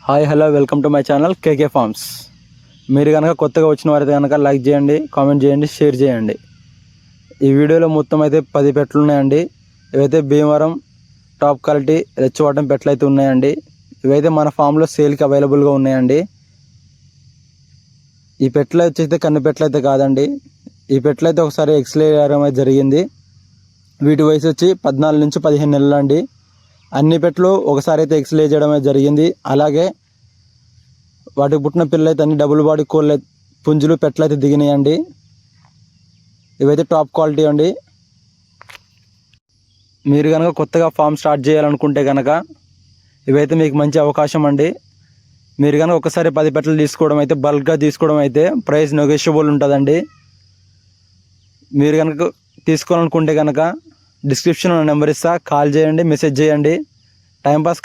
Hi hello welcome to my channel KK farms. మీరు కనుక కొత్తగా వచ్చిన వారైతే కనుక లైక్ చేయండి, కామెంట్ చేయండి, షేర్ చేయండి. ఈ వీడియోలో మొత్తం అయితే 10 పెట్టలు ఉన్నాయండి. ఇవైతే భీమవరం టాప్ క్వాలిటీ రెచ్చవాటం పెట్టలు అయితే ఉన్నాయండి. ఇవైతే మన ఫామ్లో సేల్కి అవైలబుల్గా ఉన్నాయండి. ఈ పెట్టలు వచ్చేస్తే కన్ను పెట్టలు అయితే కాదండి. ఈ పెట్టలు అయితే ఒకసారి ఎక్స్రే చేయడం అయితే జరిగింది. వీటి వయసు వచ్చి 14 నుంచి 15 నెలలు అండి. అన్ని పెట్టలు ఒకసారి అయితే ఎక్స్రే చేయడం అయితే జరిగింది. అలాగే వాటికి పుట్టిన పిల్లలు అయితే అన్ని డబుల్ బాడీ కోళ్ళు పుంజులు పెట్టలు అయితే దిగినాయండి. ఇవైతే టాప్ క్వాలిటీ అండి. మీరు కనుక కొత్తగా ఫామ్ స్టార్ట్ చేయాలనుకుంటే కనుక ఇవైతే మీకు మంచి అవకాశం అండి. మీరు కనుక ఒకసారి 10 పెట్టలు తీసుకోవడం అయితే బల్క్గా తీసుకోవడం అయితే ప్రైస్ నెగోషియబుల్ ఉంటుందండి. మీరు కనుక తీసుకోవాలనుకుంటే కనుక డిస్క్రిప్షన్లో నెంబర్ ఇస్తా, కాల్ చేయండి, మెసేజ్ చేయండి. టైంపాస్